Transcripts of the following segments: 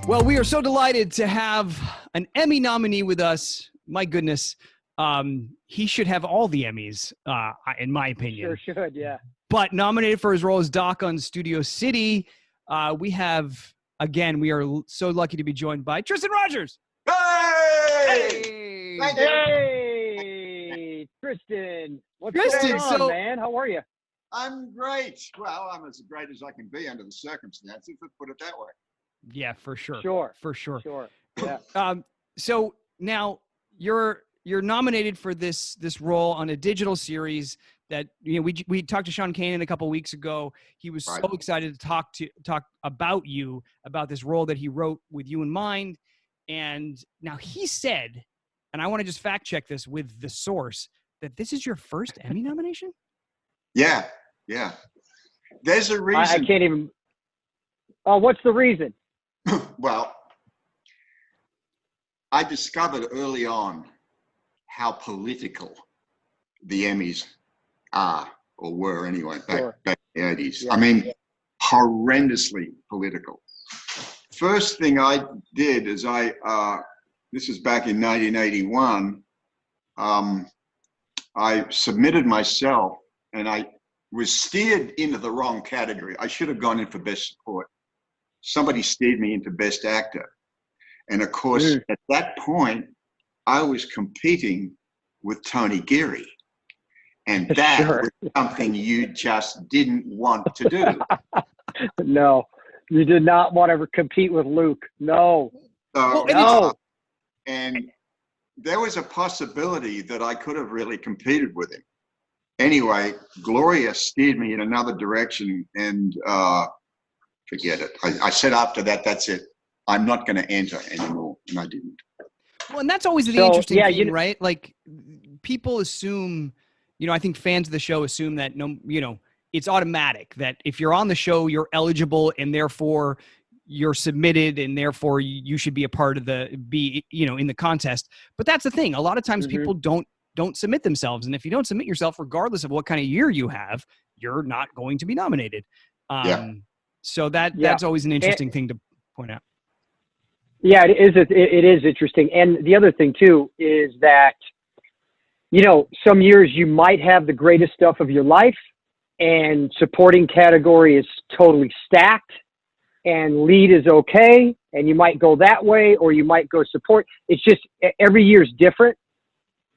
Well, we are so delighted to have an Emmy nominee with us. My goodness, he should have all the Emmys, in my opinion. Sure should, yeah. But nominated for his role as Doc on Studio City, we are so lucky to be joined by Tristan Rogers. Hey! Hey, Tristan. What's going on, man? How are you? I'm great. Well, I'm as great as I can be under the circumstances. Let's put it that way. Yeah, for sure. Sure. Yeah. So now you're nominated for this role on a digital series that, you know, we talked to Sean Kanan a couple of weeks ago. He was so excited to talk about you, about this role that he wrote with you in mind. And now he said, and I want to just fact check this with the source, that this is your first Emmy nomination? Yeah. There's a reason. I can't even. Oh, what's the reason? Well, I discovered early on how political the Emmys are, or were anyway, back in the 80s. Yeah. I mean, horrendously political. First thing I did is this was back in 1981, I submitted myself and I was steered into the wrong category. I should have gone in for Best Support. Somebody steered me into Best Actor. And of course, at that point, I was competing with Tony Geary. And that was something you just didn't want to do. No, you did not want to compete with Luke. No. And there was a possibility that I could have really competed with him. Anyway, Gloria steered me in another direction, and forget it. I said after that, that's it. I'm not going to enter anymore, and I didn't. Well, and that's always the interesting thing, right? Like, people assume, you know, I think fans of the show assume that, it's automatic that if you're on the show, you're eligible, and therefore you're submitted, and therefore you should be a part of in the contest. But that's the thing. A lot of times people don't submit themselves. And if you don't submit yourself, regardless of what kind of year you have, you're not going to be nominated. So that's always an interesting thing to point out. Yeah, it is interesting. And the other thing too is that, some years you might have the greatest stuff of your life and supporting category is totally stacked and lead is okay. And you might go that way, or you might go support. It's just every year is different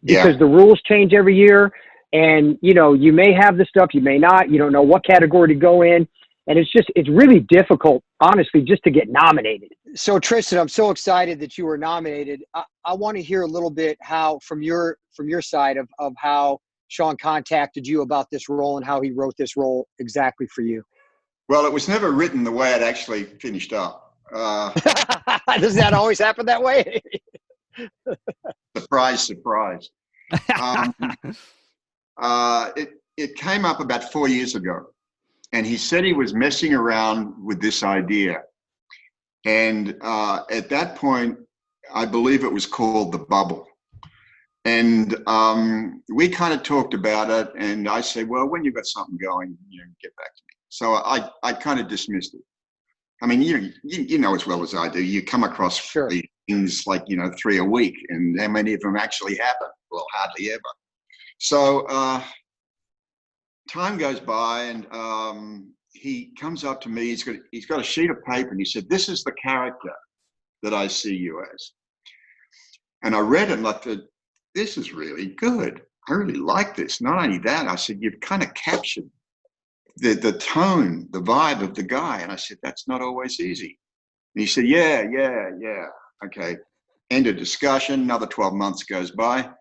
because the rules change every year. And, you may have the stuff, you may not, you don't know what category to go in. And it's really difficult, honestly, just to get nominated. So Tristan, I'm so excited that you were nominated. I want to hear a little bit how, from your side of how Sean contacted you about this role and how he wrote this role exactly for you. Well, it was never written the way it actually finished up. Does that always happen that way? Surprise. It came up about 4 years ago. And he said he was messing around with this idea. And at that point, I believe it was called The Bubble. And we kind of talked about it. And I said, well, when you've got something going, get back to me. So I kind of dismissed it. I mean, you know as well as I do, you come across these things like, 3 a week. And how many of them actually happen? Well, hardly ever. So time goes by, and he comes up to me. He's got a sheet of paper, and he said, "This is the character that I see you as." And I read it, and I thought, "This is really good. I really like this." Not only that, I said, "You've kind of captured the tone, the vibe of the guy." And I said, "That's not always easy." And he said, "Yeah. Okay." End of discussion. Another 12 months goes by.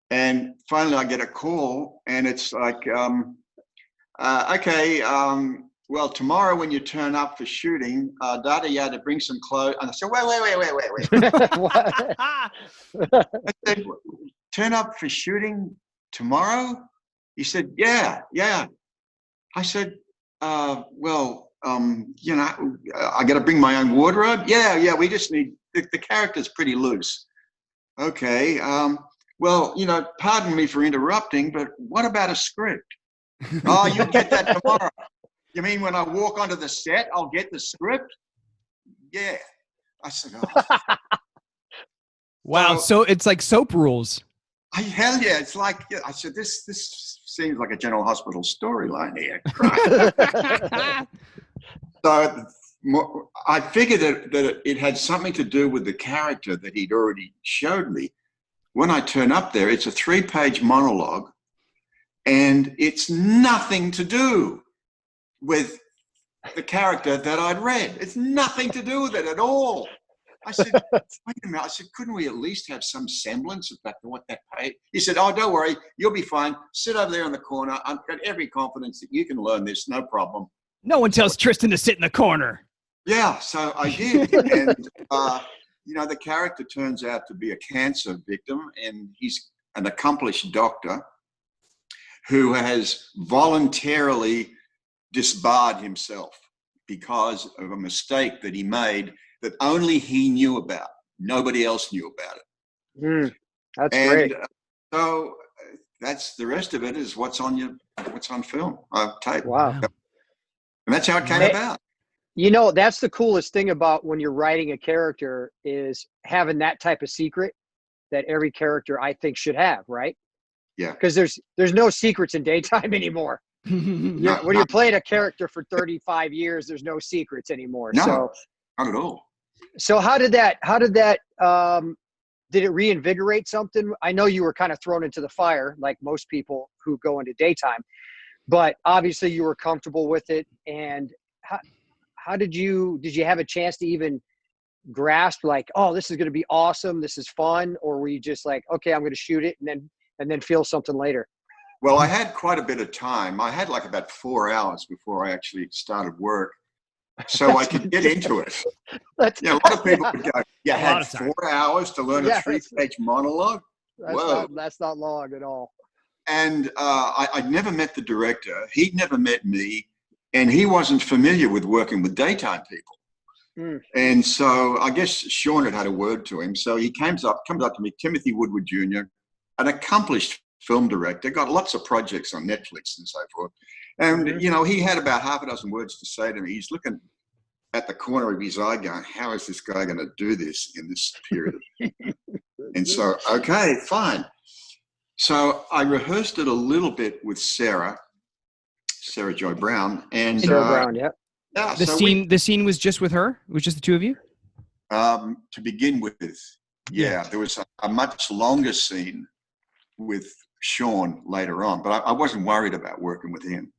And finally, I get a call, and it's like, well, tomorrow when you turn up for shooting, you had to bring some clothes. And I said, wait. I said, turn up for shooting tomorrow? He said, yeah. I said, I got to bring my own wardrobe? Yeah, we just need, the character's pretty loose. Okay. Well, pardon me for interrupting, but what about a script? Oh, you'll get that tomorrow. You mean when I walk onto the set, I'll get the script? Yeah. I said, oh. Wow. So it's like soap rules. Hell yeah. It's like, I said, this seems like a General Hospital storyline here. So I figured that it had something to do with the character that he'd already showed me. When I turn up there, it's a 3-page monologue, and it's nothing to do with the character that I'd read. It's nothing to do with it at all. I said, wait a minute. I said, couldn't we at least have some semblance of what that page? He said, oh, don't worry. You'll be fine. Sit over there in the corner. I've got every confidence that you can learn this. No problem. No one tells Tristan to sit in the corner. Yeah, so I did. And, the character turns out to be a cancer victim, and he's an accomplished doctor who has voluntarily disbarred himself because of a mistake that he made that only he knew about. Nobody else knew about it. That's great. So that's the rest of it is what's on film, tape. Wow. And that's how it came about. That's the coolest thing about when you're writing a character is having that type of secret that every character I think should have, right? Yeah. Because there's no secrets in daytime anymore. When you're playing a character for 35 years, there's no secrets anymore. No, so, not at all. So did it reinvigorate something? I know you were kind of thrown into the fire like most people who go into daytime, but obviously you were comfortable with it. And how did you have a chance to even grasp like, oh, this is going to be awesome, this is fun? Or were you just like, okay, I'm going to shoot it and then feel something later? Well, I had quite a bit of time. I had like about 4 hours before I actually started work, so I could get into it. A lot of people would go, you had 4 hours to learn a 3-page monologue? That's not long at all. And I'd never met the director. He'd never met me, and he wasn't familiar with working with daytime people. And so I guess Sean had a word to him. So he comes up to me, Timothy Woodward Jr., an accomplished film director, got lots of projects on Netflix and so forth. And, he had about half a dozen words to say to me. He's looking at the corner of his eye going, how is this guy going to do this in this period? And so, okay, fine. So I rehearsed it a little bit with Sarah Joy Brown. And Sarah Brown, yeah. Yeah. The scene was just with her? It was just the two of you? To begin with, there was a much longer scene with Sean later on, but I wasn't worried about working with him.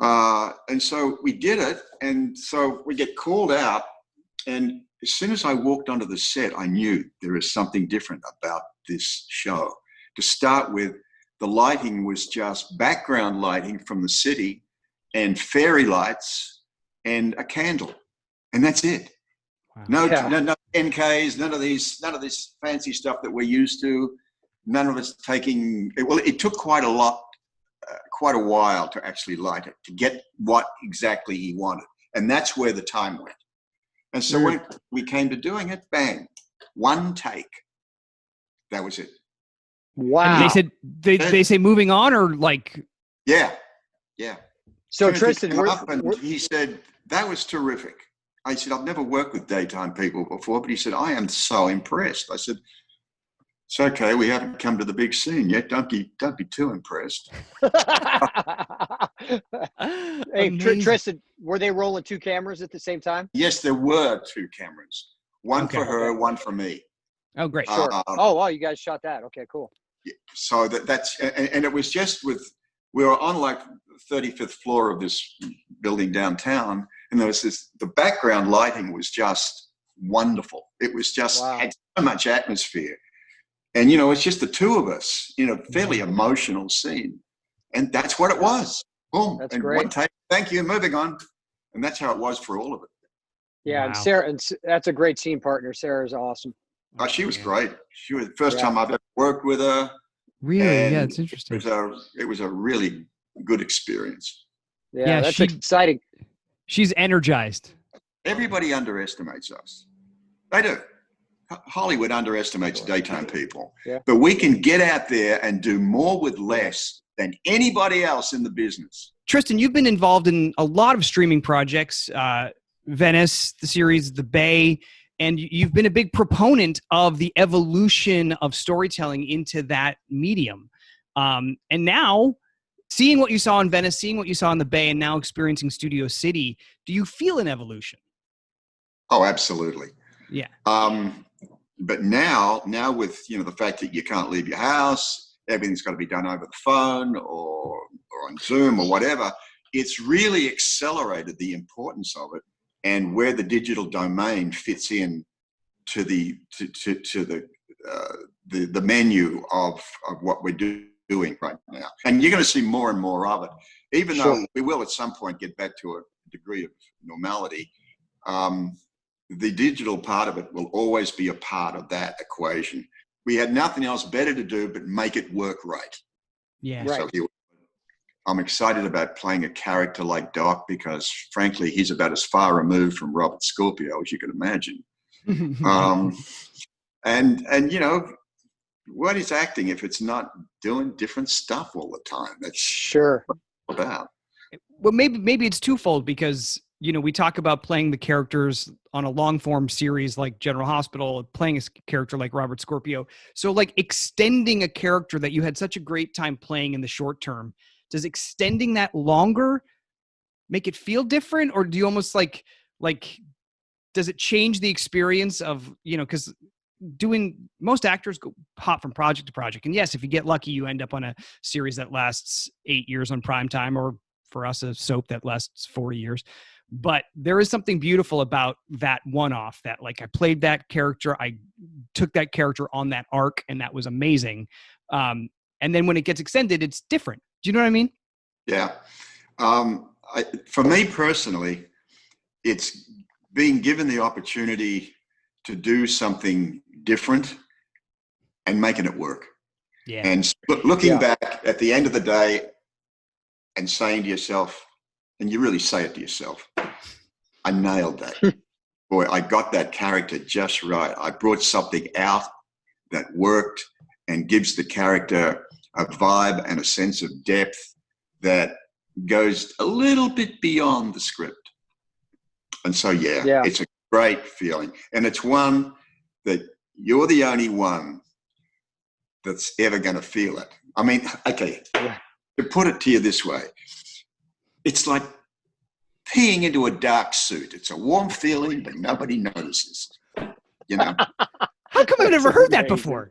And so we did it, and so we get called out, and as soon as I walked onto the set, I knew there was something different about this show. To start with, the lighting was just background lighting from the city and fairy lights and a candle, and that's it. Wow. No 10Ks, none of this fancy stuff that we're used to. None of us taking. It took quite a while to actually light it, to get what exactly he wanted, and that's where the time went. And so when we came to doing it, bang, one take. That was it. Wow. And they say moving on, or like. Yeah. So Timothy Tristan, he said that was terrific. I said, I've never worked with daytime people before, but he said, I am so impressed. I said, it's okay. We haven't come to the big scene yet. Don't be too impressed. Hey, Tristan, were they rolling 2 cameras at the same time? Yes, there were 2 cameras. One for her, one for me. Oh, great. Sure. Oh, wow. You guys shot that. Okay, cool. Yeah, so that's and it was just we were on like the 35th floor of this building downtown, and there was the background lighting was just wonderful. It was just had so much atmosphere. And, it's just the two of us in a fairly emotional scene. And that's what it was. Boom. That's and great. One take. Thank you. Moving on. And that's how it was for all of it. Yeah. Wow. And Sarah, that's a great scene partner. Sarah's awesome. Oh, she was great. She was the first time I've ever worked with her. Really? Yeah, it's interesting. It was a really good experience. Yeah, that's exciting. She's energized. Everybody underestimates us. They do. Hollywood underestimates daytime people. Yeah. But we can get out there and do more with less than anybody else in the business. Tristan, you've been involved in a lot of streaming projects, Venice, the series, The Bay, and you've been a big proponent of the evolution of storytelling into that medium. And now, seeing what you saw in Venice, seeing what you saw in The Bay, and now experiencing Studio City, do you feel an evolution? Oh, absolutely. Yeah. But now with, the fact that you can't leave your house, everything's got to be done over the phone or on Zoom or whatever, it's really accelerated the importance of it and where the digital domain fits in to the menu of what we're doing right now. And you're going to see more and more of it, even though we will at some point get back to a degree of normality. The digital part of it will always be a part of that equation. We had nothing else better to do but make it work right. Yeah. So I'm excited about playing a character like Doc because, frankly, he's about as far removed from Robert Scorpio as you can imagine. And what is acting if it's not doing different stuff all the time? That's sure about. Well, maybe it's twofold because we talk about playing the characters on a long form series like General Hospital, playing a character like Robert Scorpio. So like extending a character that you had such a great time playing in the short term, does extending that longer make it feel different? Or do you almost like, does it change the experience of, because most actors go hop from project to project. And yes, if you get lucky, you end up on a series that lasts 8 years on primetime, or for us, a soap that lasts 40 years. But there is something beautiful about that one-off that like I played that character, I took that character on that arc, and that was amazing. And then when it gets extended, it's different. Do you know what I mean? Yeah. For me personally, it's being given the opportunity to do something different and making it work. Yeah. And looking back at the end of the day and saying to yourself, and you really say it to yourself, I nailed that. Boy, I got that character just right. I brought something out that worked and gives the character a vibe and a sense of depth that goes a little bit beyond the script. And so, it's a great feeling. And it's one that you're the only one that's ever going to feel it. I mean, okay, to put it to you this way, it's like peeing into a dark suit. It's a warm feeling, but nobody notices. How come I've never heard that before?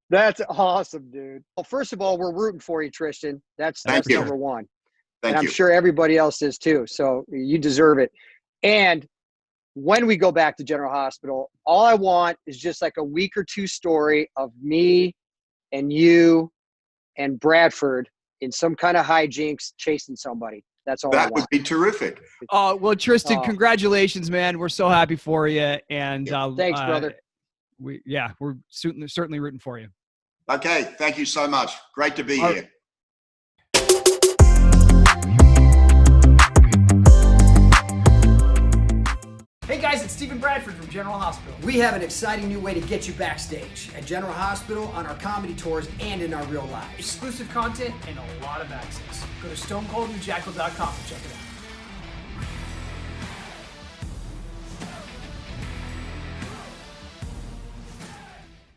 That's awesome, dude. Well, first of all, we're rooting for you, Tristan. That's number one. Thank you. I'm you. sure everybody else is too. So you deserve it. And when we go back to General Hospital, all I want is just like a week or two story of me and you and Bradford in some kind of hijinks chasing somebody. That's all I want. That would be terrific. Oh, well, Tristan, congratulations, man. We're so happy for you. And thanks, brother. We're certainly rooting for you. Okay. Thank you so much. Great to be here. Hey guys, it's Stephen Bradford from General Hospital. We have an exciting new way to get you backstage at General Hospital, on our comedy tours, and in our real lives. Exclusive content and a lot of access. Go to stonecoldandthejackal.com to check it out.